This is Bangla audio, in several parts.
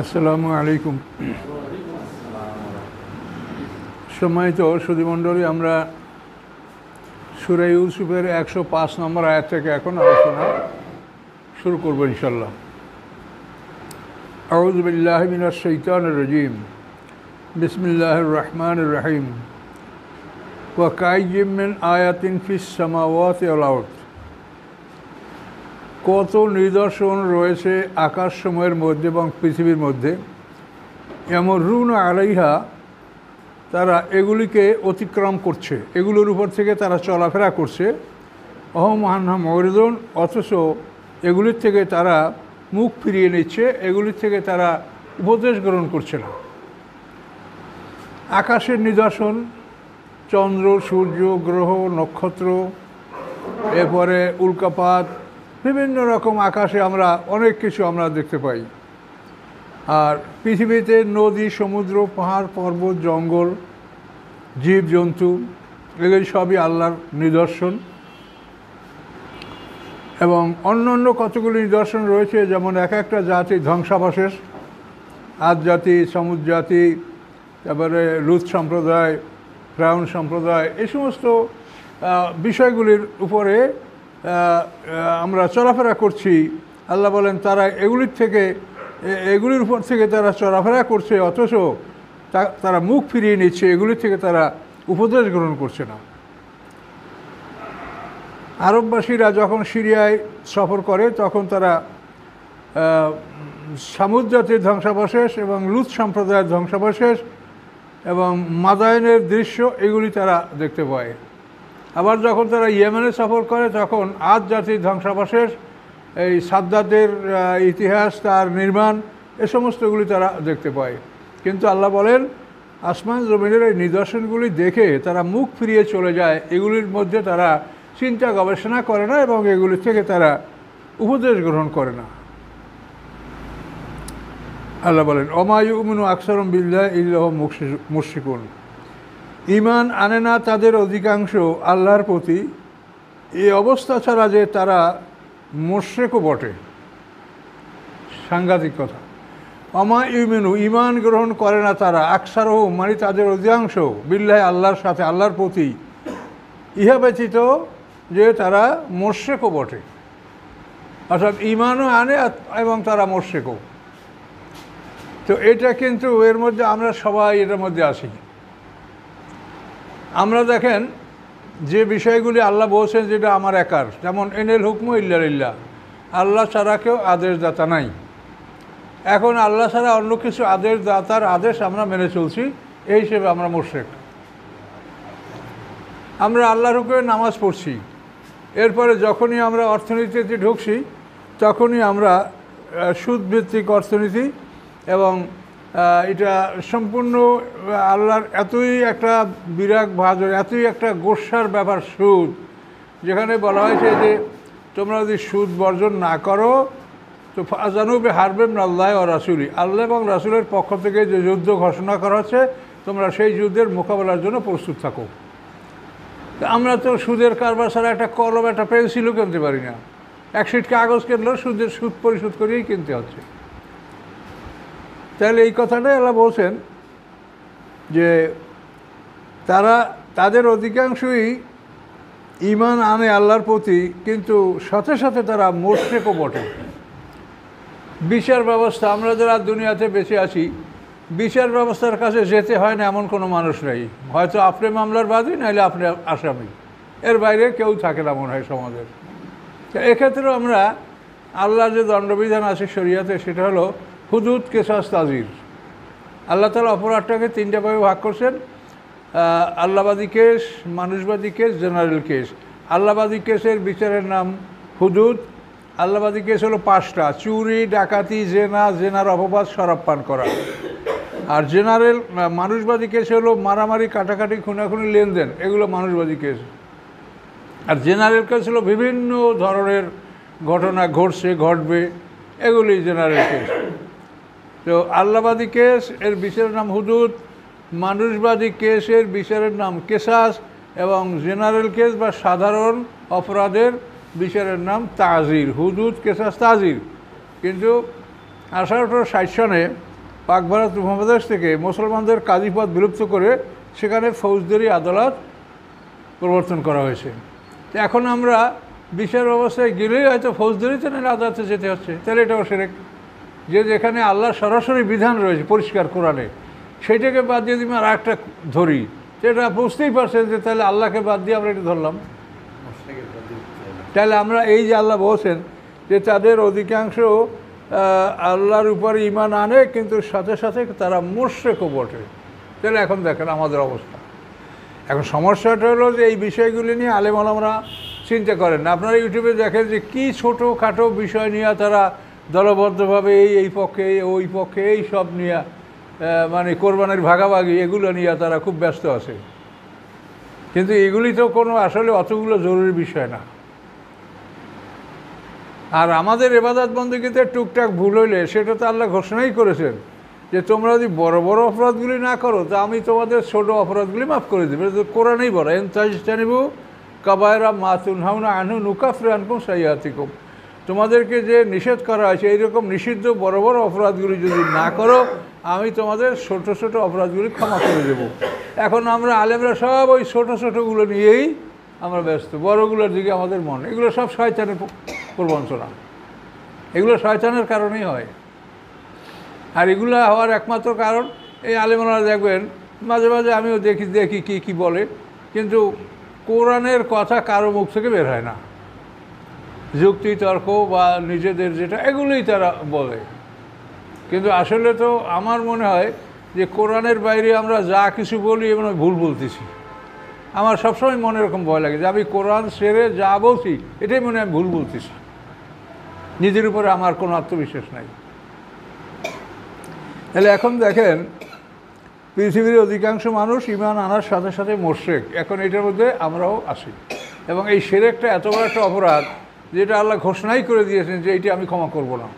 আসসালামু আলাইকুম। সম্মানিত সুধীমণ্ডলী, আমরা সূরা ইউসুফের 105 নম্বর আয়াত থেকে এখন আলোচনা শুরু করব ইনশাল্লাহ। আউযু বিল্লাহি মিনাশ শাইতানির রাজীম। বিসমিল্লাহির রহমানির রহিম। ওয়া কাইয়্যিম মিন আয়াতিন ফিস সামাওয়াতি ওয়াল আরদ। কত নিদর্শন রয়েছে আকাশসমূহের মধ্যে এবং পৃথিবীর মধ্যে। ইয়ামুরুন আলাইহা, তারা এগুলিকে অতিক্রম করছে, এগুলোর উপর থেকে তারা চলাফেরা করছে। অহম আনহা মুরিদুন, অথচ এগুলির থেকে তারা মুখ ফিরিয়ে নিচ্ছে, এগুলির থেকে তারা উপদেশ গ্রহণ করছে না। আকাশের নিদর্শন, চন্দ্র, সূর্য, গ্রহ, নক্ষত্র, এরপরে উল্কাপাত, বিভিন্ন রকম আকাশে আমরা অনেক কিছু আমরা দেখতে পাই। আর পৃথিবীতে নদী, সমুদ্র, পাহাড়, পর্বত, জঙ্গল, জীবজন্তু, এগুলি সবই আল্লাহর নিদর্শন। এবং অন্য অন্য কতগুলি নিদর্শন রয়েছে, যেমন এক একটা জাতি ধ্বংসাবশেষ। আদ জাতি, সমুদ জাতি, তারপরে লুত সম্প্রদায়, ফিরআউন সম্প্রদায়, এই সমস্ত বিষয়গুলির উপরে আমরা চলাফেরা করছি। আল্লাহ বলেন তারা এগুলির উপর থেকে তারা চলাফেরা করছে, অথচ তারা মুখ ফিরিয়ে নিচ্ছে, এগুলির থেকে তারা উপদেশ গ্রহণ করছে না। আরববাসীরা যখন সিরিয়ায় সফর করে তখন তারা সামুদ জাতির ধ্বংসাবশেষ এবং লুত সম্প্রদায়ের ধ্বংসাবশেষ এবং মাদায়েনের দৃশ্য এগুলি তারা দেখতে পায়। আবার যখন তারা ইয়েমেনে সফর করে তখন আদ জাতির ধ্বংসাবশেষ, এই সাদ্দাতের ইতিহাস, তার নির্মাণ, এ সমস্তগুলি তারা দেখতে পায়। কিন্তু আল্লাহ বলেন আসমান জমিনের এই নিদর্শনগুলি দেখে তারা মুখ ফিরিয়ে চলে যায়, এগুলির মধ্যে তারা চিন্তা গবেষণা করে না এবং এগুলি থেকে তারা উপদেশ গ্রহণ করে না। আল্লাহ বলেন ওমা ইউমিনু আকসারুহুম বিল্লাহি ইল্লা হুম মুশরিকুন। ঈমান আনে না তাদের অধিকাংশ আল্লাহর প্রতি, এই অবস্থা ছাড়া যে তারা মুশরিকও বটে। সাংঘাতিক কথা। ওমা ইউমিনু, ঈমান গ্রহণ করে না তারা, আকসারুহুম মানে তাদের অধিকাংশ, বিল্লাহি আল্লাহর সাথে, আল্লাহর প্রতি, ইহা ব্যতীত যে তারা মুশরিকও বটে। অর্থাৎ ঈমানও আনে এবং তারা মুশরিকও। তো এটা কিন্তু এর মধ্যে আমরা সবাই এটার মধ্যে আসি। আমরা দেখেন যে বিষয়গুলি আল্লাহ বলছেন যেটা আমার একার, যেমন এনেল হুকমু ইল্লা লিল্লাহ, আল্লাহ ছাড়া কেউ আদেশদাতা নাই। এখন আল্লাহ ছাড়া অন্য কিছু আদেশদাতার আদেশ আমরা মেনে চলছি, এই হিসেবে আমরা মুশরিক। আমরা আল্লাহর হুকুমে নামাজ পড়ছি, এরপরে যখনই আমরা অর্থনীতিতে ঢুকছি তখনই আমরা সুদভিত্তিক অর্থনীতি এবং এটা সম্পূর্ণ আল্লাহর এতই একটা বিরাগ ভাজর, এতই একটা গোস্বার ব্যাপার সুদ, যেখানে বলা হয়েছে যে তোমরা যদি সুদ বর্জন না করো তো ফাজানু বিহারবিম মিনাল্লাহি ওয়া রাসূলি, আল্লাহ এবং রাসূলের পক্ষ থেকে যে যুদ্ধ ঘোষণা করা হচ্ছে তোমরা সেই যুদ্ধের মোকাবেলার জন্য প্রস্তুত থাকো। আমরা তো সুদের কারবার ছাড়া একটা কলম, একটা পেন্সিলও কিনতে পারি না। এক শিট কাগজ কিনলেও সুদ পরিশোধ করেই কিনতে হচ্ছে। তাহলে এই কথাটাই আল্লাহ বলছেন যে তাদের অধিকাংশই ঈমান আনে আল্লাহর প্রতি, কিন্তু সাথে সাথে তারা মুশরিকও বটে। বিচার ব্যবস্থা, আমরা যারা দুনিয়াতে বেঁচে আছি, বিচার ব্যবস্থার কাছে যেতে হয় না এমন কোনো মানুষ নেই। হয়তো আপনি মামলার বাদী, নাহলে আপনি আসামি, এর বাইরে কেউ থাকে না মনে হয় সমাজের। এক্ষেত্রেও আমরা আল্লাহর যে দণ্ডবিধান আছে শরিয়াতে, সেটা হলো হুদুদ, কেসাস, তাজির। আল্লাহ তাআলা অপরাধটাকে তিনটা ভাবে ভাগ করছেন: আল্লাহবাদী কেস, মানুষবাদী কেস, জেনারেল কেস। আল্লাহবাদী কেসের বিচারের নাম হুদুদ। আল্লাহবাদী কেস হলো 5টা: চুরি, ডাকাতি, জেনা, জেনার অপবাদ, শরাব পান করা। আর মানুষবাদী কেস হলো মারামারি, কাটাকাটি, খুনাখুনি, লেনদেন, এগুলো মানুষবাদী কেস। আর জেনারেল কেস হলো বিভিন্ন ধরনের ঘটনা ঘটছে, ঘটবে, এগুলি জেনারেল কেস। তো আল্লাহবাদী কেস এর বিচারের নাম হুদুদ, মানুষবাদী কেসের বিচারের নাম কেসাস, এবং জেনারেল কেস বা সাধারণ অপরাধের বিচারের নাম তাজির। হুদুদ, কেসাস, তাজির। কিন্তু 1860 সনে পাক ভারত উপমহাদেশ থেকে মুসলমানদের কাজীপদ বিলুপ্ত করে সেখানে ফৌজদারি আদালত প্রবর্তন করা হয়েছে। তো এখন আমরা বিচার ব্যবস্থায় গেলেই হয়তো ফৌজদারিতে না আদালতে যেতে হচ্ছে, তাহলে এটাও শিরক। যে যেখানে আল্লাহর সরাসরি বিধান রয়েছে পরিষ্কার কোরআনে, সেইটাকে বাদ দিয়ে যদি আর একটা ধরি, সেটা বুঝতেই পারছেন যে তাহলে আল্লাহকে বাদ দিয়ে আমরা এটা ধরলাম। তাহলে আমরা এই যে আল্লাহ বলছেন যে তাদের অধিকাংশ আল্লাহর উপরে ঈমান আনে কিন্তু সাথে সাথে তারা মুশরিকও বটে। তাহলে এখন দেখেন আমাদের অবস্থা। এখন সমস্যাটা হলো যে এই বিষয়গুলি নিয়ে আলেম ওলামারা চিন্তা করেন না। আপনারা ইউটিউবে দেখেন যে কী ছোটোখাটো বিষয় নিয়ে তারা দলবদ্ধভাবে এই পক্ষে ওই পক্ষে এই সব নিয়ে মানে কোরবানির ভাগাভাগি এগুলো নিয়ে তারা খুব ব্যস্ত আছে। কিন্তু এগুলি তো কোনো আসলে অতগুলো জরুরি বিষয় না। আর আমাদের ইবাদত বন্দেগীতে টুকটাক ভুল হইলে সেটা তো আল্লাহ ঘোষণাই করেছেন যে তোমরা যদি বড় বড় অপরাধগুলি না করো তা আমি তোমাদের ছোট অপরাধগুলি মাফ করে দেবো। এটা তো কোরআনেই বলা, এন তাজতানিবু কাবায়রা মা তুনহাউনা আনহু নুকাফির আনকুম সাইয়্যাতিকুম। তোমাদেরকে যে নিষেধ করা হয়েছে এইরকম নিষিদ্ধ বড় বড় অপরাধগুলি যদি না করো আমি তোমাদের ছোট ছোট অপরাধগুলি ক্ষমা করে দেবো। এখন আমরা আলেমরা সব ওই ছোট ছোটোগুলো নিয়েই আমরা ব্যস্ত, বড়গুলোর দিকে আমাদের মন। এগুলো সব শয়তানের প্রবঞ্চনা, এগুলো শয়তানের কারণেই হয়। আর এগুলো হওয়ার একমাত্র কারণ এই আলেমরা দেখবেন মাঝে মাঝে আমিও দেখি কি বলে, কিন্তু কোরআনের কথা কারো মুখ থেকে বের হয় না। যুক্তি তর্ক বা নিজেদের যেটা এগুলোই তারা বলে। কিন্তু আসলে তো আমার মনে হয় যে কোরআনের বাইরে আমরা যা কিছু বলি এমন ভুল বলতেছি। আমার সবসময় মনে এরকম ভয় লাগে যে আমি কোরআন ছেড়ে যা বলছি এটাই মনে হয় আমি ভুল বলতেছি। নিজের উপরে আমার কোনো আত্মবিশ্বাস নাই। তাহলে এখন দেখেন পৃথিবীর অধিকাংশ মানুষ ঈমান আনার সাথে সাথে মুশরিক। এখন এটার মধ্যে আমরাও আসি, এবং এই শিরকটা এত বড় একটা অপরাধ যেটা আল্লাহ ঘোষণাই করে দিয়েছেন যে এইটি আমি ক্ষমা করব না।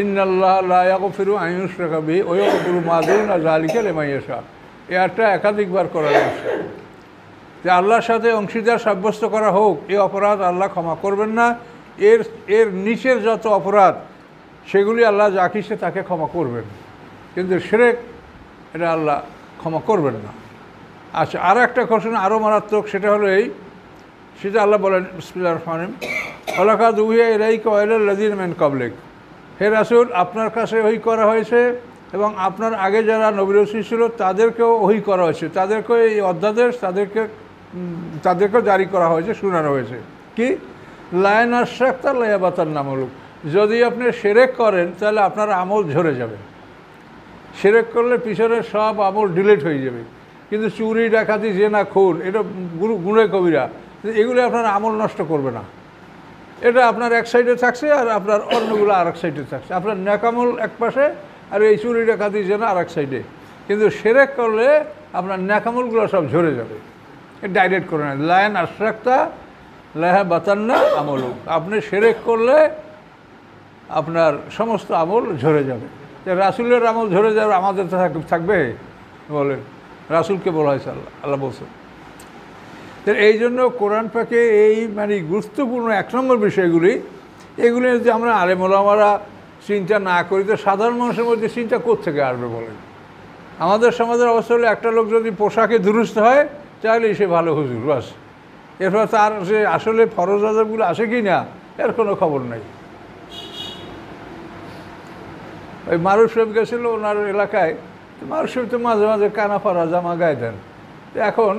ইন্নাল্লাহ লা ইয়াগফিরু আন ইউশরাকা বিহি ওয়া ইয়াগফিরু মা দুনা যালিকা লিমান ইয়াশা। এটা একাধিকবার করা হয়েছে যে আল্লাহর সাথে অংশীদার সাব্যস্ত করা হোক এই অপরাধ আল্লাহ ক্ষমা করবেন না। এর নিচের যত অপরাধ সেগুলি আল্লাহ যা কিসে তাকে ক্ষমা করবেন, কিন্তু শিরক এটা আল্লাহ ক্ষমা করবেন না। আচ্ছা, আর একটা ঘোষণা আরও মারাত্মক, সেটা হলো সেটা আল্লাহ বলেন বিসমিল্লাহির রহমানির রহিম ওয়ালাকাদ উহিয়া ইলাইকা ওয়া ইলাল লাযিনা মিন ক্বাবলিক। হে রাসূল, আপনার কাছে ওহী করা হয়েছে এবং আপনার আগে যারা নবী রাসূল ছিল তাদেরকেও ওহী করা হয়েছে, তাদেরকে এই অধ্যাদেশ তাদেরকেও জারি করা হয়েছে, শোনানো হয়েছে কি লা ইন আশরাকতা লা ইয়াহবাতান্না আমালুক। যদি আপনি শিরক করেন তাহলে আপনার আমল ঝরে যাবে। শিরক করলে পিছনের সব আমল ডিলিট হয়ে যাবে। কিন্তু চুরি ডাকাতি জেনা খুন এটা গুনাহ কবিরা, এগুলো আপনার আমল নষ্ট করবে না। এটা আপনার এক সাইডে থাকছে আর আপনার অন্যগুলো আর এক সাইডে থাকছে। আপনার নেকামল এক পাশে আর এই চুরি ডাকাতি জেনা আর এক সাইডে। কিন্তু শিরক করলে আপনার নেকামলগুলো সব ঝরে যাবে। ডাইরেক্ট করে নেন লা ইন আশরাকতা লা ইয়াহবাতান্না আমালুক। আপনি শিরক করলে আপনার সমস্ত আমল ঝরে যাবে। রাসূলের আমল ঝরে যাবে, আমাদের তো থাকবে? বলেন, রাসূলকে বলা হয়েছে, আল্লাহ বলছেন। তো এই জন্য কোরআন পাকে এই মানে গুরুত্বপূর্ণ এক নম্বর বিষয়গুলি, এগুলি যদি আমরা আলেম ওলামারা চিন্তা না করি তো সাধারণ মানুষের মধ্যে চিন্তা কোত্থেকে আসবে বলেন? আমাদের সমাজের অবস্থা হলে একটা লোক যদি পোশাকে দুরুস্ত হয় তাহলে সে ভালো হুজুর, বাস। এরপর তার যে আসলে ফরজ আযাবগুলো আসে কি না এর কোনো খবর নাই। ওই মারুফ সাহেব গেছিল ওনার এলাকায়, মারুফ সাহেব তো মাঝে মাঝে কানা ফারা জামা গায়ে দেন। এখন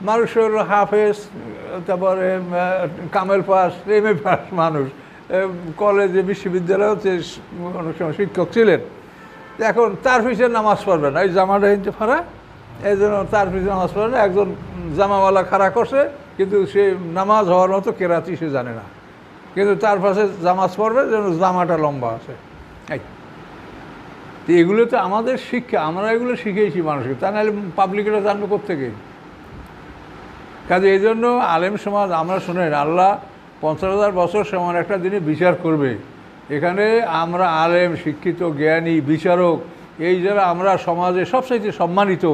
মারুফ সাহেব হাফেজ, তারপরে কামেল পাস, এমএ পাস মানুষ, কলেজে বিশ্ববিদ্যালয়ে অনেক সময় শিক্ষক ছিলেন। এখন তার পিছিয়ে নামাজ পড়বে না, এই জামাটা হিনতে ফারা, এই জন্য তার পিছিয়ে নামাজ পড়বে না। একজন জামাওয়ালা খাড়া করছে কিন্তু সে নামাজ হওয়ার মতো কেরাতি সে জানে না, কিন্তু তার পাশে জামাজ পড়বে যেন জামাটা লম্বা আছে। তো এগুলো তো আমাদের শিক্ষা, আমরা এগুলো শিখেছি মানুষকে, তা নাহলে পাবলিকরা জানবে কোত্থেকে? কাজে এই জন্য আলেম সমাজ আমরা শুনেন আল্লাহ 50,000 বছর সমান একটা দিনে বিচার করবে। এখানে আমরা আলেম, শিক্ষিত, জ্ঞানী, বিচারক, এই যারা আমরা সমাজে সবচাইতে সম্মানিত,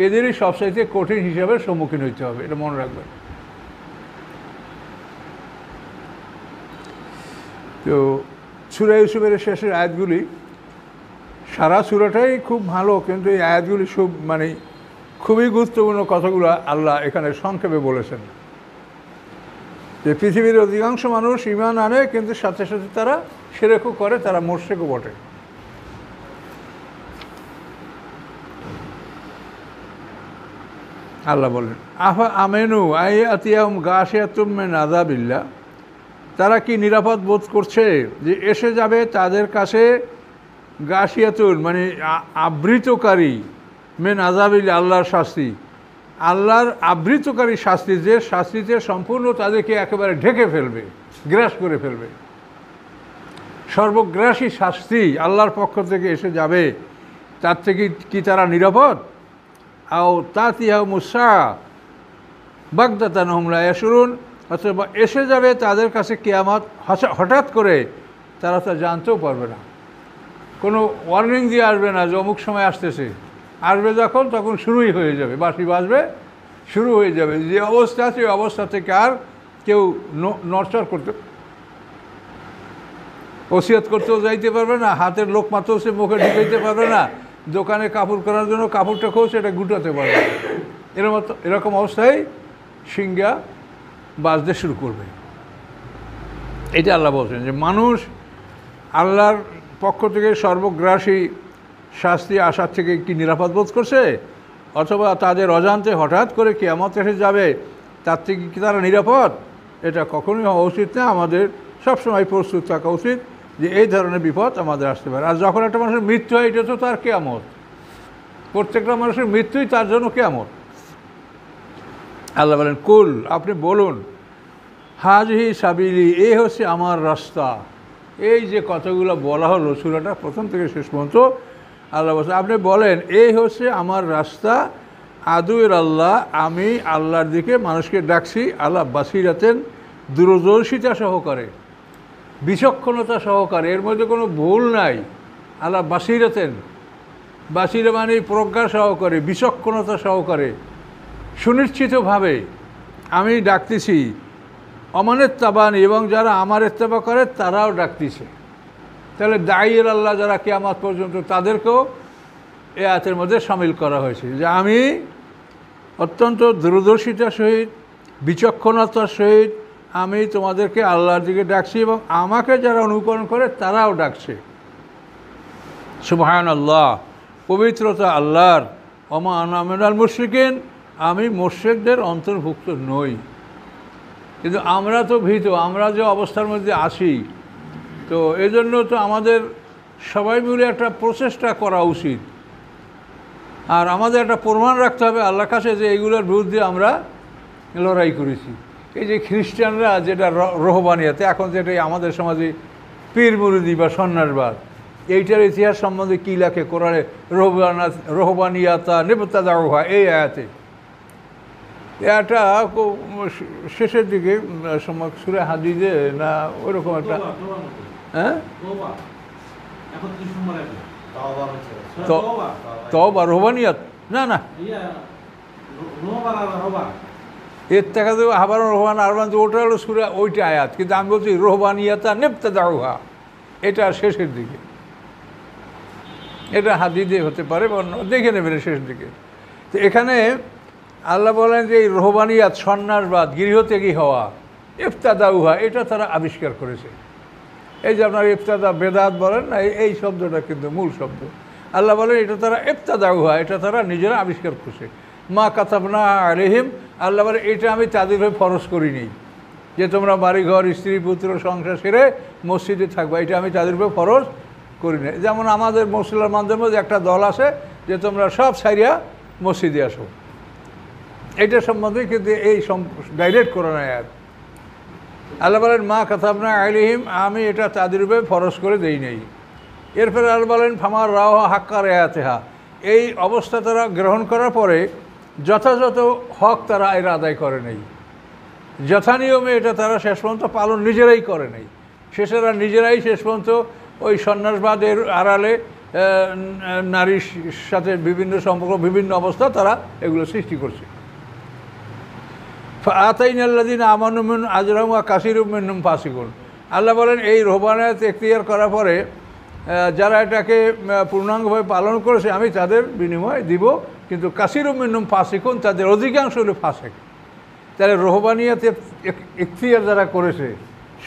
এদেরই সবচাইতে কঠিন হিসাবে সম্মুখীন হইতে হবে, এটা মনে রাখবেন। তো সূরা ইউসুফের শেষের আয়াতগুলি সারা সূরাটাই খুব ভালো, কিন্তু এই আয়াতগুলি খুবই গুরুত্বপূর্ণ কথাগুলো আল্লাহ এখানে সংক্ষেপে বলেছেন। যে পৃথিবীর অধিকাংশ মানুষ ঈমান আনে, কিন্তু সাথে সাথে তারা শিরকও করে, তারা মুশরিকও বটে। আল্লাহ বলেন আফা আমেনু আই আতিয়াহুম গাশিয়াতুম মিন আযাবিল্লাহ, তারা কি নিরাপদ বোধ করছে যে এসে যাবে তাদের কাছে গাশিয়াতুন আবৃতকারী মিন আযাবিল্লাহ, আল্লাহর শাস্তি, আল্লাহর আবৃতকারী শাস্তি, যে শাস্তিতে সম্পূর্ণ তাদেরকে একেবারে ঢেকে ফেলবে, গ্রাস করে ফেলবে। সর্বগ্রাসী শাস্তি আল্লাহর পক্ষ থেকে এসে যাবে, তার থেকে কি তারা নিরাপদ? আও তাতিয়াহুমুস-সা বাগদাতান হুম লা ইয়াশউরুন, অথবা এসে যাবে তাদের কাছে কিয়ামত হঠাৎ করে, তারা তা জানতেও পারবে না। কোনো ওয়ার্নিং দিয়ে আসবে না যে অমুক সময় আসতেছে, আসবে তখন শুরুই হয়ে যাবে, বাঁশি বাজবে, শুরু হয়ে যাবে। যে অবস্থা আছে ওই অবস্থা থেকে আর কেউ নড়চড় করতে, ওসিয়ত করতেও যাইতে পারবে না, হাতের লোক মাত্রও সে মুখে ঢুকাইতে পারবে না, দোকানে কাপড় করার জন্য কাপড়টা খোঁজ সেটা গুটাতে পারবে না। এরকম অবস্থায় সিংহা বাজতে শুরু করবে। এটা আল্লাহ বলছেন যে মানুষ আল্লাহর পক্ষ থেকে সর্বগ্রাসী শাস্তি আসার থেকে কি নিরাপদ বোধ করছে, অথবা তাদের অজান্তে হঠাৎ করে কিয়ামত এসে যাবে, তার থেকে কি তারা নিরাপদ? এটা কখনোই হওয়া উচিত না। আমাদের সবসময় প্রস্তুত থাকা উচিত যে এই ধরনের বিপদ আমাদের আসতে পারে। আর যখন একটা মানুষের মৃত্যু হয়, এটা তো তার কিয়ামত, প্রত্যেকটা মানুষের মৃত্যুই তার জন্য কিয়ামত। আল্লাহ বলেন কুল, আপনি বলুন, হাজিহি সাবিলি, এই হচ্ছে আমার রাস্তা। এই যে কথাগুলো বলা হলো সূরাটা প্রথম থেকে শেষ পর্যন্ত, আল্লাহ বলছেন আপনি বলেন এই হচ্ছে আমার রাস্তা, আদুয়ের আল্লাহ, আমি আল্লাহর দিকে মানুষকে ডাকছি। আল্লাহ বাসিরাতেন, দূরদর্শিতা সহকারে, বিচক্ষণতা সহকারে, এর মধ্যে কোনো ভুল নাই। আল্লাহ বাসিরাতেন, বাসিরা মানে প্রজ্ঞা সহকারে, বিচক্ষণতা সহকারে, সুনিশ্চিতভাবে আমি ডাকতেছি। অমানের তাবানি, এবং যারা আমার ইত্তেবা করে তারাও ডাকতেছে। তাহলে দায়ীর আল্লাহ যারা কিয়ামত পর্যন্ত, তাদেরকেও এ আয়াতের মধ্যে শামিল করা হয়েছে যে আমি অত্যন্ত দূরদর্শিতার সহিত, বিচক্ষণতার সহিত আমি তোমাদেরকে আল্লাহর দিকে ডাকছি, এবং আমাকে যারা অনুকরণ করে তারাও ডাকছে। সুবহানাল্লাহ, পবিত্রতা আল্লাহর। ওমা আনা মিনাল মুশরিকিন, আমি মুশরিকদের অন্তর্ভুক্ত নই। কিন্তু আমরা তো ভীত, আমরা যে অবস্থার মধ্যে আছি, তো এজন্য তো আমাদের সবাই মিলে একটা প্রচেষ্টা করা উচিত। আর আমাদের একটা প্রমাণ রাখতে হবে আল্লাহর কাছে যে এইগুলোর বিরুদ্ধে আমরা লড়াই করেছি। এই যে খ্রিস্টানরা যেটা রহবানিয়াতে, এখন যেটা আমাদের সমাজে পীর মুরিদি বা সন্ন্যাসবাদ, এইটার ইতিহাস সম্বন্ধে কী লেখে কোরআনে, রহবানিয়াতা নিবতাদাউহা, এই আয়াতে। এটা শেষের দিকে সূরা হাদীদে না ওইরকম একটা, হ্যাঁ তওবা রহবানিয়াত, না এর থেকে তো আবার রহবান আরবান, ওটা হলো সূরা ওইটা আয়াত, কিন্তু আমি বলছি রহবানিয়াতা নিবতাদাউহা, এটা শেষের দিকে। এটা হাদীদে হতে পারে, দেখে নেবেন শেষের দিকে। তো এখানে আল্লাহ বলেন যে এই রহবানিয়াত, সন্ন্যাসবাদ, গৃহত্যাগী হওয়া, ইফতাদাউহা, এটা তারা আবিষ্কার করেছে। এই যে আপনার ইফতাদা বেদাত বলেন না, এই শব্দটা কিন্তু মূল শব্দ। আল্লাহ বলেন এটা তারা ইফতাদাউহা, এটা তারা নিজেরা আবিষ্কার করছে। মা কাতাবনা আলাইহিম, আল্লাহ বলেন এটা আমি তাদের হয়ে ফরজ করিনি যে তোমরা বাড়িঘর, স্ত্রী পুত্র সংসার সেরে মসজিদে থাকবা, এটা আমি তাদের উপরে ফরজ করি না। যেমন আমাদের মুসলমানদের মধ্যে একটা দল আছে যে তোমরা সব সাইরিয়া মসজিদে আসো, এটা সম্বন্ধে কিন্তু এই ডাইরেক্ট কোরআন আয়াত। আল্লাহ বলেন মা কাতাবনা আলাইহিম, আমি এটা তাদের উপরে ফরজ করে দেই নাই। এরপরে আল্লাহ বলেন ফামার রাও হাক্কার আয়াতেহা, এই অবস্থা তারা গ্রহণ করার পরে যথাযথ হক তারা এর আদায় করে নেই, যথানিয়মে এটা তারা শেষ পর্যন্ত পালন নিজেরাই করে নেই। শেষেরা নিজেরাই শেষ পর্যন্ত ওই সন্ন্যাসবাদের আড়ালে নারীর সাথে বিভিন্ন সম্পর্ক, বিভিন্ন অবস্থা তারা এগুলো সৃষ্টি করছে। আতাইনাল্লাযীন আমানু মিন আজরাহুম ওয়া কাসীরুম মিনহুম ফাসিকুন, আল্লাহ বলেন এই রহবানিয়াত এখতিয়ার করার পরে যারা এটাকে পূর্ণাঙ্গভাবে পালন করেছে আমি তাদের বিনিময় দিব, কিন্তু কাসিরুম মিনহুম ফাসিকুন, তাদের অধিকাংশ হলো ফাসেক। তাহলে রোহবানিয়াতে ইখতিয়ার যারা করেছে,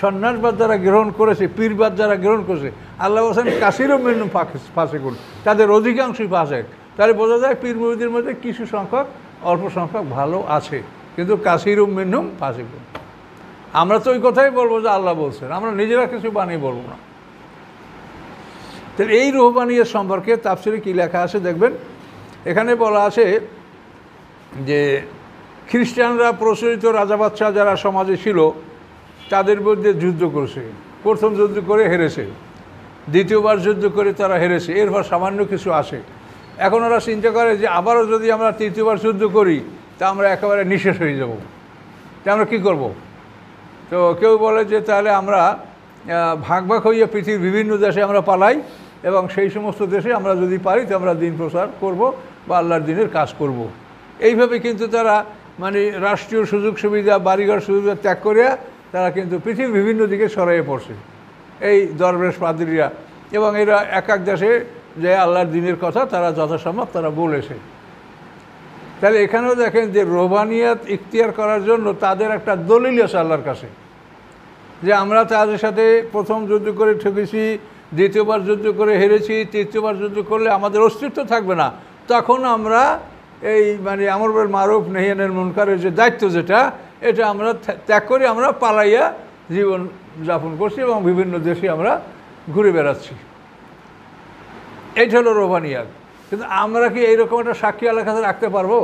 সন্ন্যাসবাদ যারা গ্রহণ করেছে, পীরবাদ যারা গ্রহণ করেছে, আল্লাহ বলছেন কাসিরুম মিনহুম ফাসিকুন, তাদের অধিকাংশই ফাসেক। তাহলে বোঝা যায় পীর মুরিদের মধ্যে কিছু সংখ্যক, অল্প সংখ্যক ভালো আছে, কিন্তু কাসিরুম মিনহুম ফাসিকুন। আমরা তো ওই কথাই বলবো যে আল্লাহ বলছেন, আমরা নিজেরা কিছু বানিয়ে বলবো না। তাহলে এই রুহবানিয়ত সম্পর্কে তাফসিরে কী লেখা আছে দেখবেন, এখানে বলা আছে যে খ্রিস্টানরা প্রচলিত রাজা বাদশাহ যারা সমাজে ছিল তাদের মধ্যে যুদ্ধ করেছে, প্রথম যুদ্ধ করে হেরেছে, দ্বিতীয়বার যুদ্ধ করে তারা হেরেছে, এরপর সামান্য কিছু আসে। এখন ওরা চিন্তা করে যে আবারও যদি আমরা তৃতীয়বার যুদ্ধ করি তা আমরা একেবারে নিঃশেষ হয়ে যাব, তা আমরা কী করব? তো কেউ বলে যে তাহলে আমরা ভাগ ভাগ হইয়া পৃথিবীর বিভিন্ন দেশে আমরা পালাই, এবং সেই সমস্ত দেশে আমরা যদি পারি তো আমরা দিন প্রচার করব বা আল্লাহর দিনের কাজ করব। এইভাবে কিন্তু তারা মানে রাষ্ট্রীয় সুযোগ সুবিধা, বাড়িঘর সুবিধা ত্যাগ করিয়া তারা কিন্তু পৃথিবীর বিভিন্ন দিকে ছড়িয়ে পড়ছে, এই দরবেশ পাদ্রীরা, এবং এরা এক এক দেশে যে আল্লাহর দিনের কথা তারা যথাসম্ভব তারা বলেছে। তাহলে এখানেও দেখেন যে রুহবানিয়ত ইখতিয়ার করার জন্য তাদের একটা দলিল আছে আল্লাহর কাছে, যে আমরা তাদের সাথে প্রথম যুদ্ধ করে ঠকেছি, দ্বিতীয়বার যুদ্ধ করে হেরেছি, তৃতীয়বার যুদ্ধ করলে আমাদের অস্তিত্ব থাকবে না, তখন আমরা এই মানে আমর বিল মারুফ নাহি আনিল মুনকারের যে দায়িত্ব যেটা, এটা আমরা ত্যাগ করে আমরা পালাইয়া জীবন যাপন করছি এবং বিভিন্ন দেশে আমরা ঘুরে বেড়াচ্ছি। এইটা হলো রুহবানিয়ত। কিন্তু আমরা কি এইরকম একটা সাক্ষী আল্লাহর কাছে রাখতে পারবো?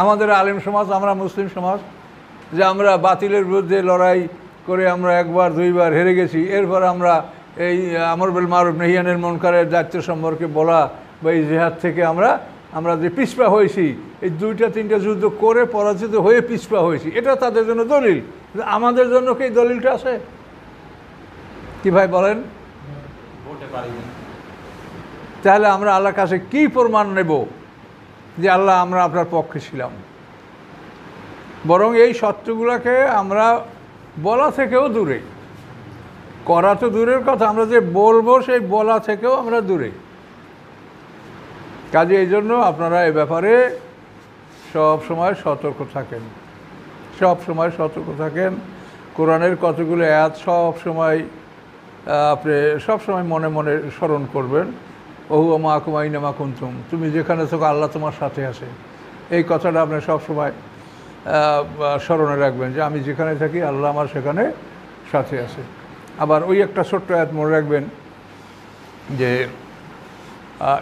আমাদের আলেম সমাজ, আমরা মুসলিম সমাজ, যে আমরা বাতিলের বিরুদ্ধে লড়াই করে আমরা একবার দুইবার হেরে গেছি, এরপর আমরা এই আমর বিল মারুফ নাহি আনিল মুনকারের দায়িত্ব সম্পর্কে বলা বা এই জিহাদ থেকে আমরা যে পিছপা হয়েছি, এই দুইটা তিনটা যুদ্ধ করে পরাজিত হয়ে পিছপা হয়েছি, এটা তাদের জন্য দলিল। আমাদের জন্য কি এই দলিলটা আছে? কি ভাই বলেন? তাহলে আমরা আল্লাহর কাছে কি প্রমাণ নেব যে আল্লাহ আমরা আপনার পক্ষে ছিলাম? বরং এই সত্যগুলোকে আমরা বলা থেকেও দূরে, করা তো দূরের কথা, আমরা যে বলবো সেই বলা থেকেও আমরা দূরে। কাজে এই জন্য আপনারা এ ব্যাপারে সব সময় সতর্ক থাকেন, সব সময় সতর্ক থাকেন। কোরআনের কতগুলো আয়াত সব সময় আপনি সব সময় মনে মনে স্মরণ করবেন। ওহু মাকুম আইনামা কুনতুম, তুমি যেখানে থাকো আল্লাহ তোমার সাথে আছে। এই কথাটা আপনি সবসময় স্মরণে রাখবেন যে আমি যেখানে থাকি আল্লাহ আমার সেখানে সাথে আছে। আবার ওই একটা ছোট্ট আয়াত মনে রাখবেন যে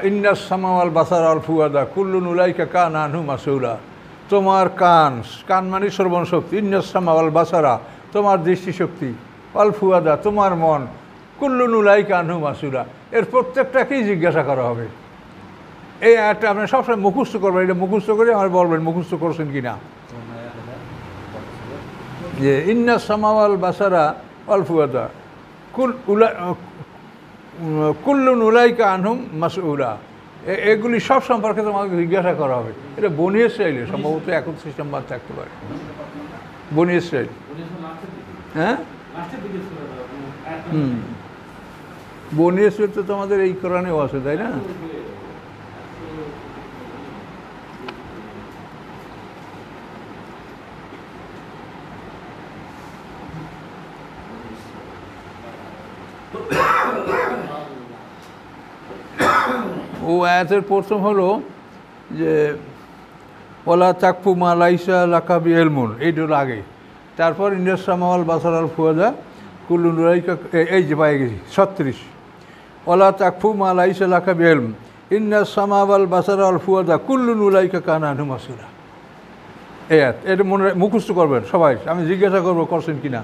ইন্নাস সামা ওয়াল বাসার আল ফুয়াদা কুল্লুন উলাইকা কানা আনহু মাসউলা, তোমার কান, কান মানে শ্রবণ শক্তি, ইন্নাস সামা ওয়াল বাসারা তোমার দৃষ্টিশক্তি, আল ফুয়াদা তোমার মন, কুল্লুন উলাইকা আনহু মাসউলা এর প্রত্যেকটাকেই জিজ্ঞাসা করা হবে। এই আয়াতটা আপনি সবসময় মুখস্থ করবেন, এটা মুখস্থ করে আমার বলবেন মুখস্থ করছেন কি না, যে ইন্নাস সামা ওয়াল বাসারা আল ফুয়াদা কুল্লুন উলাইকা আনহুম মাসউলা, এগুলি সব সম্পর্কে তোমাকে জিজ্ঞাসা করা হবে। এটা বনী ইসরাঈলে সম্ভবত 31 নম্বর থাকতে পারে, বনী ইসরাঈল। হ্যাঁ, বনী ইসরাঈল তো তোমাদের এই কোরআনেও আছে, তাই না? ও আয়াতের প্রথম হলো যে ওলা তাকফু মা লাইসা লাকা বিইলমুন, এইটা হলো আগে। তারপর ইন্নাস সামা ওয়াল বাসার আল ফুয়াদা কুল্লুন উলাইকা, এই যে পাই গেছি 36, ওলা তাকফু মা লাইসা লাকা বিইলম ইন্নাস সামা ওয়াল বাসার আল ফুয়াদা কুল্লুন উলাইকা কানা আনহু মাসউলা। এই আয়াত এটা মনে মুখস্থ করবেন সবাই, আমি জিজ্ঞাসা করবো করছেন কিনা।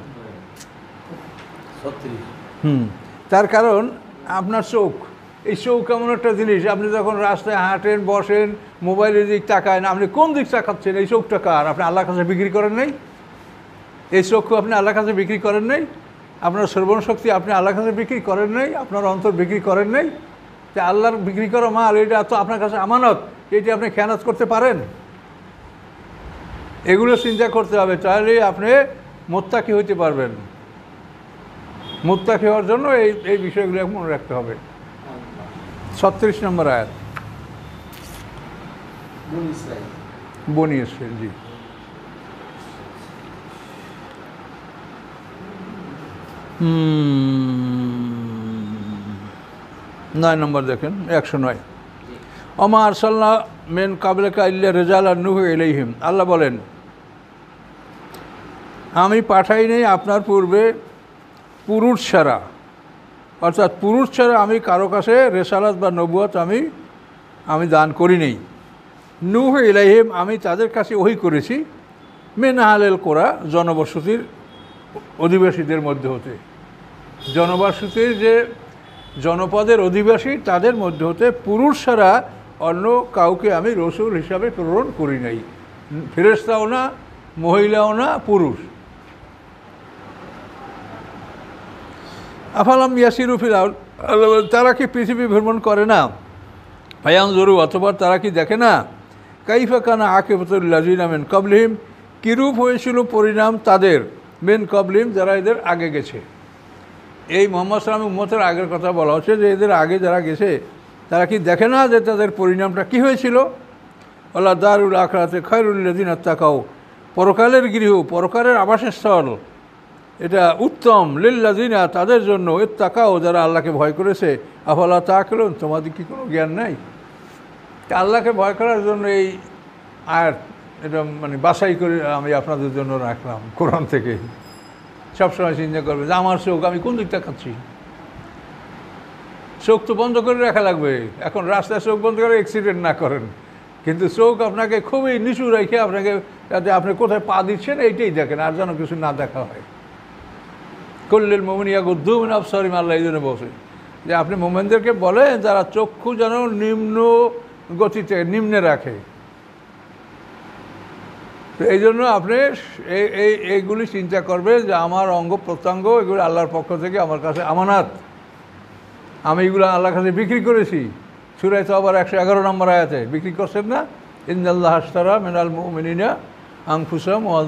তার কারণ আপনার চোখ, এই চোখ এমন একটা জিনিস, আপনি যখন রাস্তায় হাঁটেন, বসেন, মোবাইলের দিক তাকায় না, আপনি কোন দিক তাকাচ্ছেন? এই চোখটা কার? আপনি আল্লাহর কাছে বিক্রি করেন নাই? এই চক্ষু আপনি আল্লাহর কাছে বিক্রি করেন নাই? আপনার শ্রবণ শক্তি আপনি আল্লাহর কাছে বিক্রি করেন নাই? আপনার অন্তর বিক্রি করেন নাই? যে আল্লাহর বিক্রি করা মাল, এটা তো আপনার কাছে আমানত, এটি আপনি খেয়ানত করতে পারেন? এগুলো চিন্তা করতে হবে, তাহলে আপনি মোত্তাকি হইতে পারবেন। মুত্তাকি হওয়ার জন্য এই এই বিষয়গুলো মনে রাখতে হবে। 36 নম্বর আয়াত, বনি ইসরাইল। জি, নয় নম্বর দেখেন, 109। ওমা আরসালনা মিন কাবলিকা ইল্লা রিজালান নুহী ইলাইহিম। আল্লাহ বলেন, আমি পাঠাই নেই আপনার পূর্বে পুরুষ ছাড়া, অর্থাৎ পুরুষ ছাড়া আমি কারো কাছে রেসালাত বা নবুয়ত আমি দান করি নেই। নুহী ইলাইহিম, আমি তাদের কাছে ওহী করেছি মিন আহলিল কুরা, জনবসতির অধিবাসীদের মধ্যে হতে। জনবসতির যে জনপদের অধিবাসী তাদের মধ্যে হতে পুরুষ ছাড়া অন্য কাউকে আমি রসুল হিসাবে প্রেরণ করি নাই। ফেরেশতাও না, মহিলাও না, পুরুষ। আফালাম ইয়াসিরু ফিল আরদ, তারা কি পৃথিবী ভ্রমণ করে না? ফায়ানজুরু, অথবা তারা কি দেখে না? কাইফা কানা আকিবাতুল লাযিনা মিন ক্বাবলিহিম, কিরূপ হয়েছিল পরিণাম তাদের, মিন ক্বাবলিহিম, যারা এদের আগে গেছে। এই মুহাম্মদ সাল্লাল্লাহু আলাইহি উম্মতের আগের কথা বলা হচ্ছে যে এদের আগে যারা গেছে তারা কি দেখে না যে তাদের পরিণামটা কী হয়েছিল? ওয়ালা দারুল আখিরাতি খায়রুল লাযিনা তাকাউ, পরকালের গৃহ, পরকালের আবাসস্থল, এটা উত্তম, লিল্লাযিনা, তাদের জন্য, ইত্তাকাউ, যারা আল্লাহকে ভয় করেছে। আফালা তাআকিলুন, তোমাদের কি কোনো জ্ঞান নাই? তা আল্লাহকে ভয় করার জন্য এই আয়াত, এটা মানে বাছাই করে আমি আপনাদের জন্য রাখলাম কোরআন থেকে। সবসময় চিন্তা করবে যে আমার চোখ, আমি কোন দিকটা খাচ্ছি। চোখ তো বন্ধ করে রাখা লাগবে। এখন রাস্তায় চোখ বন্ধ করে অ্যাক্সিডেন্ট না করেন, কিন্তু চোখ আপনাকে খুবই নিচু রেখে আপনাকে, যাতে আপনি কোথায় পা দিচ্ছেন এইটাই দেখেন, আর যেন কিছু না দেখা হয়। কুল্লিল মুমিনিনা ইয়াগুদ্দু মিন আবসারিহিম, আল্লাহ এই জন্য বলছে যে আপনি মোমেনদেরকে বলেন যারা চক্ষু যেন নিম্ন গতিতে, নিম্নে রাখে। তো এই জন্য আপনি এইগুলি চিন্তা করবে যে আমার অঙ্গ প্রত্যঙ্গ এগুলো আল্লাহর পক্ষ থেকে আমার কাছে আমানাত, আমি এগুলো আল্লাহর কাছে বিক্রি করেছি। সূরা তাওবার 111 নম্বর আয়াতে বিক্রি করছেন না, ইন্নাল্লাহা আশতারা মিনাল মুমিনিনা আনফুসাহুম ওয়া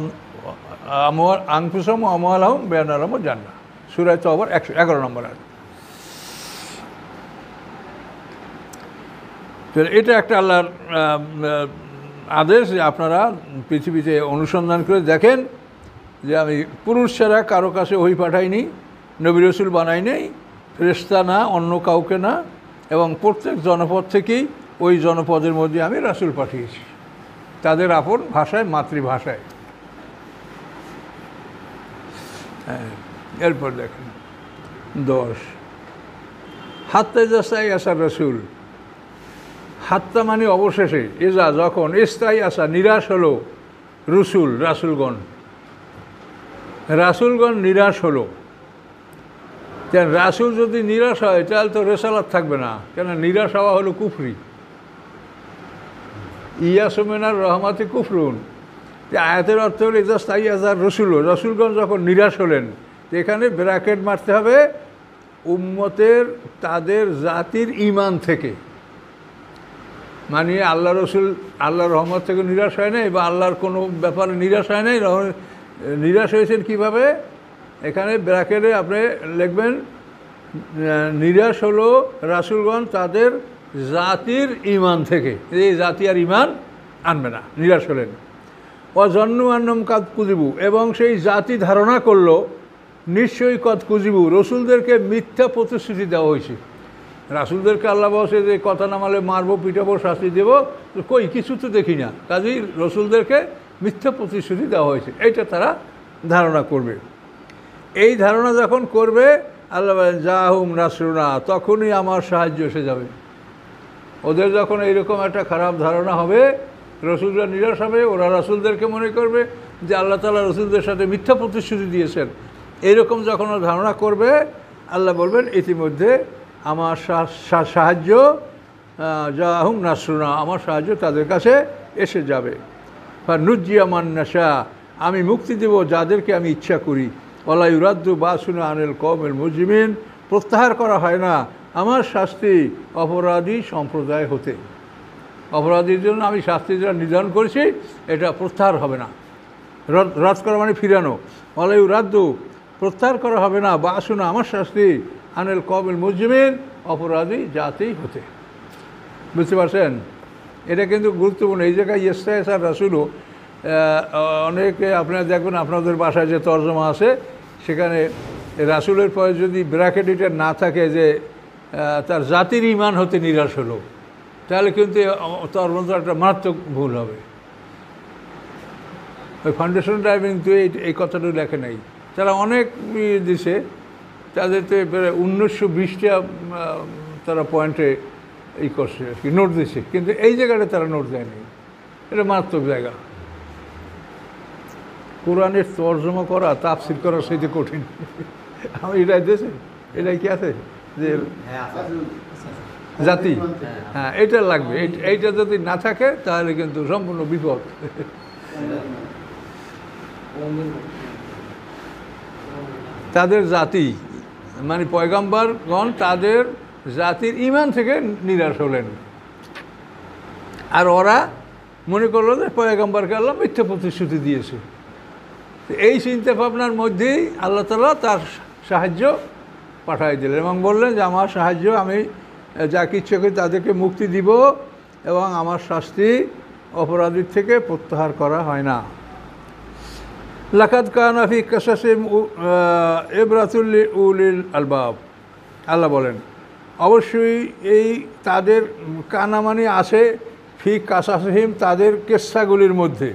আমওয়ালাহুম বিআন্না লাহুমুল জান্নাহ, সূরা তাওবার 111 নম্বর আয়াত। তো এটা একটা আল্লাহর আদেশ যে আপনারা পৃথিবীতে অনুসন্ধান করে দেখেন যে আমি পুরুষ ছাড়া কারো কাছে ওহী পাঠাইনি, নবী রসুল বানাই নেই, ফেরেশতা না, অন্য কাউকে না, এবং প্রত্যেক জনপদ থেকেই ওই জনপদের মধ্যে আমি রাসূল পাঠিয়েছি, তাদের আপন ভাষায়, মাতৃভাষায়। এরপর দেখেন 10, হাত্তা ইযা ইস্তাইআসা রাসূল, হাত্তা মানে অবশেষে, এজা যখন, ইস্তাইআসা নিরাশ হলো, রাসূলগণ নিরাশ হলো। কেন রাসূল যদি নিরাশ হয় তাহলে তো রেসালাত থাকবে না, কেন নিরাশ হওয়া হলো কুফরি। ইয়াসু মিনার রহমাতি কুফরুন, আয়াতের অর্থ হলো ইযা ইস্তাইআসা রাসূল, রাসূলগণ যখন নিরাশ হলেন। এখানে ব্র্যাকেট মারতে হবে উম্মতের, তাদের জাতির ঈমান থেকে, মানে আল্লাহ রসুল আল্লাহর রহমত থেকে নিরাশ হয় নাই, বা আল্লাহর কোনো ব্যাপারে নিরাশ হয় নাই। নিরাশ হয়েছেন কীভাবে? এখানে ব্র্যাকেটে আপনি লিখবেন নিরাশ হলো রাসূলগণ তাদের জাতির ঈমান থেকে, এই জাতি আর ঈমান আনবে না, নিরাশ হলেন। ওয়াজন্নু আন্নাহুম কাদ কুযিবু, এবং সেই জাতি ধারণা করলো নিশ্চয়ই কদ কুযিবু, রসুলদেরকে মিথ্যা প্রতিশ্রুতি দেওয়া হয়েছে। রাসূলদেরকে আল্লাহ বলছে যে কথা না মানলে মারবো, পিটাবো, শাস্তি দেবো, কই কিছু তো দেখি না। কাজেই রসুলদেরকে মিথ্যা প্রতিশ্রুতি দেওয়া হয়েছে, এইটা তারা ধারণা করবে। এই ধারণা যখন করবে, আল্লাহ বলেন জাহুম নাসরুনা, তখনই আমার সাহায্য এসে যাবে। ওদের যখন এইরকম একটা খারাপ ধারণা হবে, রসুলরা নিরাশ হবে, ওরা রাসূলদেরকে মনে করবে যে আল্লাহ তাআলা রসুলদের সাথে মিথ্যা প্রতিশ্রুতি দিয়েছেন। এইরকম যখন ধারণা করবে, আল্লাহ বলবেন ইতিমধ্যে আমার সাহায্য, জাহুম নাসরুনা, আমার সাহায্য তাদের কাছে এসে যাবে। ফানুজ্জিয়া মান নাশা, আমি মুক্তি দেব যাদেরকে আমি ইচ্ছা করি। ওয়ালা ইউরাদ্দু বাসুনা আনিল কওমিল মুজরিমিন, প্রত্যাহার করা হয় না আমার শাস্তি অপরাধী সম্প্রদায় হতে। অপরাধীর জন্য আমি শাস্তি যেটা নির্ধারণ করেছি এটা প্রত্যাহার হবে না। রদ করা মানে ফিরানো। ওয়ালা ইউরাদ্দু, প্রত্যাহার করা হবে না, বা আসুনা আমার শাস্তি আনেল কবিল মুজরিমিন, অপরাধী জাতি হতে। বুঝতে পারছেন? এটা কিন্তু গুরুত্বপূর্ণ। এই জায়গায় ইস্তায়েসার রাসূলও অনেকে আপনারা দেখবেন আপনাদের বাসায় যে তর্জমা আছে সেখানে রাসূলের পরে যদি ব্র্যাকেট এটা না থাকে যে তার জাতির ঈমান হতে নিরাশ হলো, তাহলে কিন্তু তর্জমা একটা মারাত্মক ভুল হবে। ওই ফাউন্ডেশন ড্রাইভিং তো এই কথাটা লেখে নাই। তারা অনেক দিছে, তাদেরতে 1920টা তারা পয়েন্টে এই করছে আর কি, নোট দিছে, কিন্তু এই জায়গাটা তারা নোট দেয়নি। এটা মারাত্মক জায়গা। কোরআনের তর্জমা করা, তাফসির করা সেটা কঠিন। আমি এটাই দিয়েছে, এটাই কি আছে যে জাতি, হ্যাঁ এটা লাগবে। এইটা যদি না থাকে তাহলে কিন্তু সম্পূর্ণ বিপদ। তাদের জাতি মানে পয়গম্বরগণ তাদের জাতির ঈমান থেকে নিরাশ হলেন, আর ওরা মনে করলো যে পয়গম্বরকে আল্লাহ মিথ্যা প্রতিশ্রুতি দিয়েছে। এই চিন্তা ভাবনার মধ্যেই আল্লাহ তাআলা তার সাহায্য পাঠাই দিলেন এবং বললেন যে আমার সাহায্য, আমি যাকে ইচ্ছে করি তাদেরকে মুক্তি দিব এবং আমার শাস্তি অপরাধীর থেকে প্রত্যাহার করা হয় না। লাকাদ কানা ফি কাসাসিহিম ইবরাতুল লিউলিল আলবাব, আল্লাহ বলেন অবশ্যই এই তাদের কানামানি আছে ফি কাসাসিহিম, তাদের কেচ্ছাগুলির মধ্যে,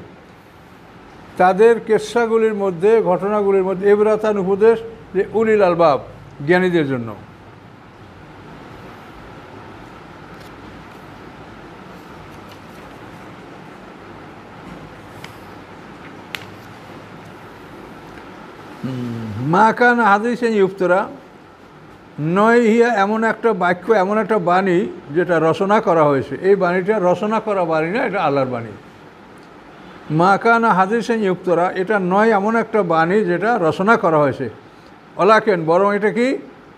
তাদের কেচ্ছাগুলির মধ্যে, ঘটনাগুলির মধ্যে ইবরাতান উপদেশ, যে উলিল আলবাব জ্ঞানীদের জন্য। মা কান হাদিসেন ইউফতরা, নয় হিয়া এমন একটা বাক্য, এমন একটা বাণী যেটা রচনা করা হয়েছে। এই বাণীটা রচনা করা বাণী না, এটা আল্লাহর বাণী। মা কান হাদিসেন ইউফতরা, এটা নয় এমন একটা বাণী যেটা রচনা করা হয়েছে। অলাকেন, বরং এটা কি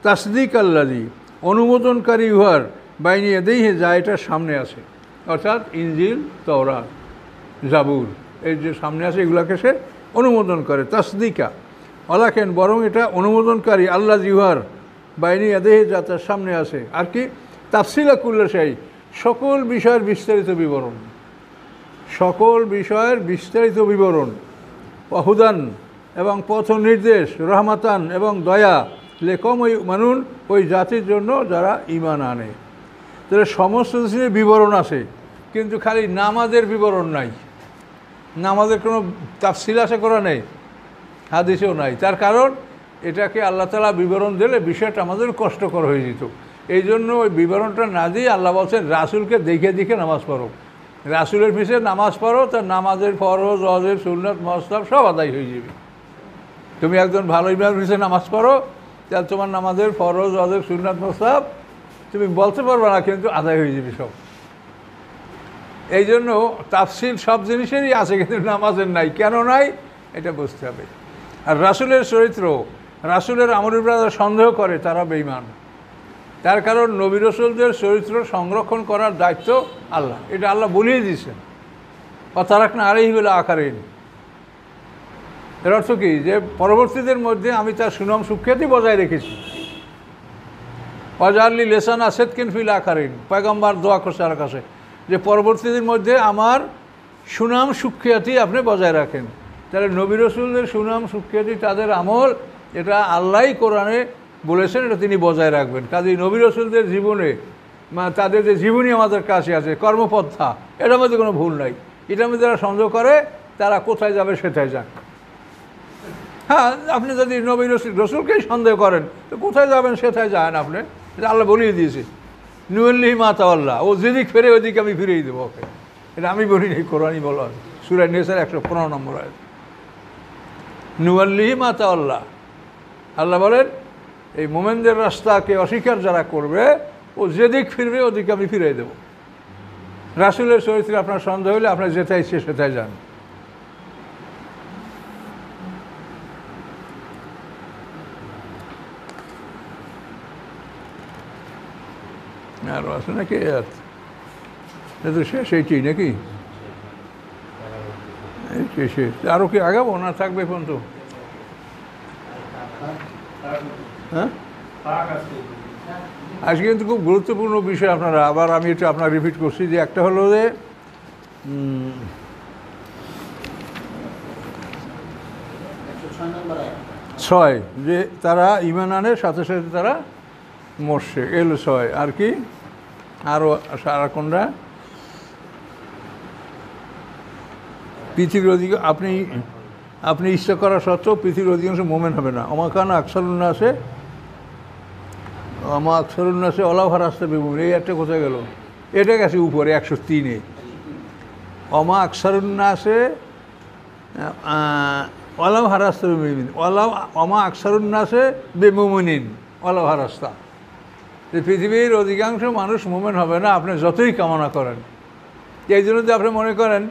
তাসদিক আল্লাযী, অনুমোদনকারী উহার বাইনি এদেহে, যা এটার সামনে আছে, অর্থাৎ ইনজিল, তাওরাত, জাবুর, এই যে সামনে আছে এগুলাকে সে অনুমোদন করে। তাসদিকা অলাকেন, বরং এটা অনুমোদনকারী আল্লাহ জিহার বাইনি এদেহে, যা তার সামনে আছে। আর কি তাফসিলা কুল্লি শাই, সকল বিষয়ের বিস্তারিত বিবরণ, সকল বিষয়ের বিস্তারিত বিবরণ। হুদান, এবং পথ নির্দেশ, রহমাতান, এবং দয়া, লেকম ওই মানুন, ওই জাতির জন্য যারা ঈমান আনে। তাহলে সমস্ত কিছুর বিবরণ আছে, কিন্তু খালি নামাজের বিবরণ নাই। নামাজের কোনো তাফসিল আছে করা নেই, হাদিসেও নাই। তার কারণ এটাকে আল্লাহ তাআলা বিবরণ দিলে বিষয়টা আমাদের কষ্টকর হয়ে যেত। এই জন্য ওই বিবরণটা না দিয়ে আল্লাহ বলছেন রাসূলকে দেখে দেখে নামাজ পড়ো, রাসূলের পিছনে নামাজ পড়ো, তার নামাজের ফরজ, ওয়াজিব, সুন্নাত, মুস্তাহাব সব আদায় হয়ে যাবে। তুমি একজন ভালো ইমামের পিছনে নামাজ পড়ো, তাহলে তোমার নামাজের ফরজ, ওয়াজিব, সুন্নাত, মুস্তাহাব তুমি বলতে পারবে না, কিন্তু আদায় হয়ে যাবে সব। এই জন্য তাফসিল সব জিনিসেরই আছে, কিন্তু নামাজের নাই। কেন নাই এটা বুঝতে হবে। আর রাসূলের চরিত্র, রাসূলের আমলের উপর যারা সন্দেহ করে তারা বেঈমান। তার কারণ নবী রাসূলদের চরিত্র সংরক্ষণ করার দায়িত্ব আল্লাহ, এটা আল্লাহ বলিয়ে দিয়েছেন। ওয়াতারাকনা আলাইহি বিল আখারিন, এর অর্থ কি, যে পরবর্তীদের মধ্যে আমি তার সুনাম সুখ্যাতি বজায় রেখেছি। ওয়াজআলনি লিসানা সিদকিন ফিল আখারিন, পয়গম্বর দোয়া করছে আর কাছে যে পরবর্তীদের মধ্যে আমার সুনাম সুখ্যাতি আপনি বজায় রাখেন। তাহলে নবী রাসূলদের সুনাম সুখ্যাতি, তাদের আমল, এটা আল্লাহই কোরআনে বলেছেন, এটা তিনি বজায় রাখবেন। কাজেই নবী রাসূলদের জীবনে তাদের যে জীবনী আমাদের কাছে আছে, কর্মপন্থা, এটার মধ্যে কোনো ভুল নাই। এটার মধ্যে যারা সন্দেহ করে তারা কোথায় যাবে সেটাই যাক। হ্যাঁ, আপনি যদি নবী রাসূলকেই সন্দেহ করেন তো কোথায় যাবেন সেটাই যান আপনি, এটা আল্লাহ বলিয়ে দিয়েছে। নুয়াল্লিহি মা তাওয়াল্লা, ও যেদিক ফেরে ওইদিকে আমি ফিরিয়ে দেবো ওকে। এটা আমি বলি নাই, কোরআনই বলা হয়, সূরা নিসার 115 নম্বর আয়াত। নুয়াল্লিহি মা তাওয়াল্লা, আল্লাহ বলেন এই মোমেনদের রাস্তাকে অস্বীকার যারা করবে ও যেদিক ফিরবে ওদিকে আমি ফিরিয়ে দেবো। রাসূলের চরিত্রে আপনার সন্দেহ হলে আপনার যেটাই ইচ্ছে সেটাই যান। আরও আছে নাকি? তো শেষ এইটি নাকি? শেষ, আরও কি আগাবো না থাকবে পর্যন্ত? হ্যাঁ, আজকে কিন্তু খুব গুরুত্বপূর্ণ বিষয় আপনারা, আবার আমি এটা আপনার রিপিট করছি, যে একটা হলো যে ছয়, যে তারা ঈমান আনে সাথে সাথে তারা মরছে, এলো ছয়। আর কি আরও সারা কোনটা, পৃথিবীর অধিক আপনি ইচ্ছা করা সত্ত্বেও পৃথিবীর অধিকাংশ মোমেন হবে না। অমাকান আকসারুন্নাসে অলাভার আসতে বেমুমিন, এই একটা কোথায় গেল, এটা গেছে উপরে 103-এ। অমা আকসারুন্নাসে অলাভ হারাস্তা বেমুমিন, অমা আকসারুন্নাসে বেমুমিনিন অলাভ হারাস্তা, যে পৃথিবীর অধিকাংশ মানুষ মোমেন হবে না আপনি যতই কামনা করেন। এই জন্য যে আপনি মনে করেন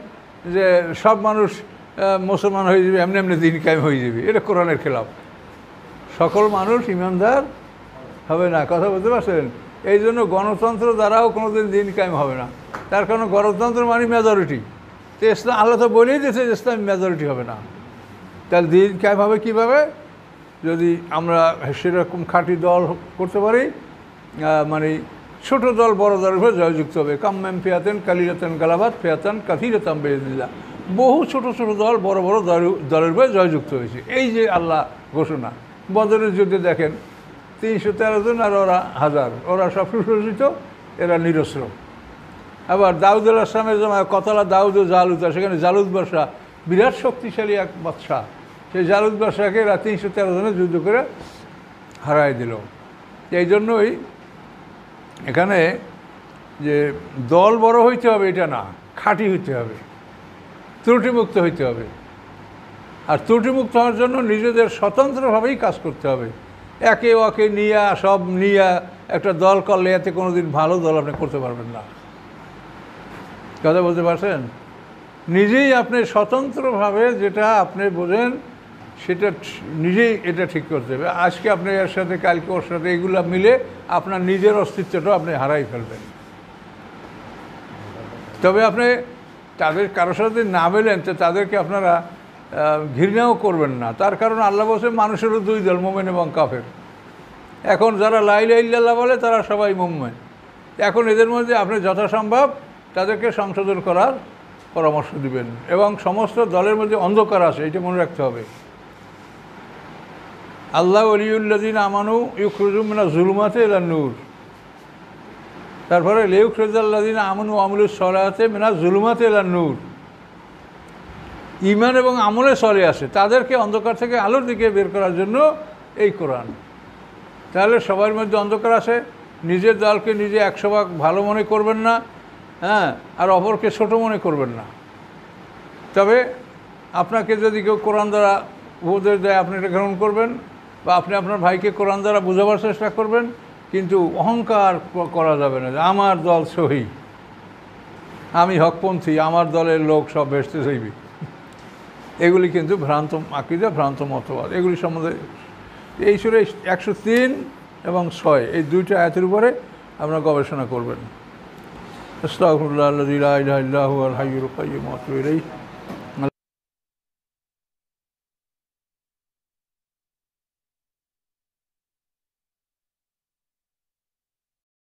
যে সব মানুষ মুসলমান হয়ে যাবে, এমনি এমনি দিন কায়েম হয়ে যাবে, এটা কোরআনের খেলাফ। সকল মানুষ ইমানদার হবে না, কথা বলতে পারছেন? এই জন্য গণতন্ত্র দ্বারাও কোনোদিন দিন কায়েম হবে না, তার কারণ গণতন্ত্র মানে মেজরিটি। তো ইসলাম, আল্লাহ তো বলেই দিয়েছে যে ইসলাম মেজরিটি হবে না, তাহলে দিন কায়েম হবে কীভাবে? যদি আমরা সেরকম খাঁটি দল করতে পারি, মানে ছোট দল বড় দলের উপরে জয়যুক্ত হবে। কাম্যাম ফিয়াতেন কালিরাতেন গালাবাত ফিয়াতান কাথিরাতাম বেদিল্লা, বহু ছোট ছোট দল বড় বড় দলের উপরে জয়যুক্ত হয়েছে। এই যে আল্লাহ ঘোষণা। বদরের যুদ্ধে দেখেন 313 জন আর ওরা 1000, ওরা সব সুসজ্জিত, এরা নিরস্ত্র। আবার দাউদ আলাইহিস সালামের জমায় কতলা দাউদ ও জালুত, সেখানে জালুত বাদশাহ বিরাট শক্তিশালী এক বাদশাহ, সেই জালুত বাদশাহকে এরা 313 জনে যুদ্ধ করে হারাই দিল। এই জন্যই এখানে যে দল বড় হইতে হবে এটা না, খাঁটি হইতে হবে, ত্রুটিমুক্ত হইতে হবে। আর ত্রুটিমুক্ত হওয়ার জন্য নিজেদের স্বতন্ত্রভাবেই কাজ করতে হবে। একে ওকে নিয়ে সব নিয়ে একটা দল করলে এতে কোনো দিন ভালো দল আপনি করতে পারবেন না, কথা বলতে পারছেন? নিজেই আপনি স্বতন্ত্রভাবে যেটা আপনি বোঝেন সেটা নিজেই এটা ঠিক করতে হবে। আজকে আপনি এর সাথে, কালকে ওর সাথে, এগুলো মিলে আপনার নিজের অস্তিত্বটাও আপনি হারাই ফেলবেন। তবে আপনি তাদের কারোর সাথে না মেলেন তো তাদেরকে আপনারা ঘৃণাও করবেন না, তার কারণ আল্লাহ বলছে মানুষেরও দুই দল, মোমেন এবং কাফের। এখন যারা লা ইলাহা ইল্লাল্লাহ বলে তারা সবাই মোমেন। এখন এদের মধ্যে আপনি যথাসম্ভব তাদেরকে সংশোধন করার পরামর্শ দিবেন, এবং সমস্ত দলের মধ্যে অন্ধকার আছে এটা মনে রাখতে হবে। আল্লাহ ওয়ালিউল্লাযিনা আমানু ইউখরিজুহুম মিনাজ যুলুমাতি ইলান নূর, তারপরে লিইউখরিজাল্লাযিনা আমানু ওয়া আমিলুস সলাতি মিনাজ যুলুমাতি ইলান নূর। ঈমান এবং আমলে চলে আসে, তাদেরকে অন্ধকার থেকে আলোর দিকে বের করার জন্য এই কোরআন। তাহলে সবার মধ্যে অন্ধকার আসে, নিজের দলকে নিজে 100 ভাগ ভালো মনে করবেন না, হ্যাঁ, আর অপরকে ছোট মনে করবেন না। তবে আপনাকে যদি কেউ কোরআন দ্বারা উপদেশ দেয় আপনি এটা গ্রহণ করবেন, বা আপনি আপনার ভাইকে কোরআন দ্বারা বোঝাবার চেষ্টা করবেন, কিন্তু অহংকার করা যাবে না যে আমার দল সহি, আমি হকপন্থী, আমার দলের লোক সব ভেস্তে যাইবে। এগুলি কিন্তু ভ্রান্ত আকীদা, ভ্রান্ত মতবাদ। এগুলি সম্বন্ধে এই সুরে 103 এবং 6 এই দুইটা আয়াতের উপরে আপনারা গবেষণা করবেন। আস্তাগফিরুল্লাহ আল্লাযী লা ইলাহা ইল্লা হুয়াল হাইয়ুল কাইয়্যুম ওয়া আতুবু ইলাইহি।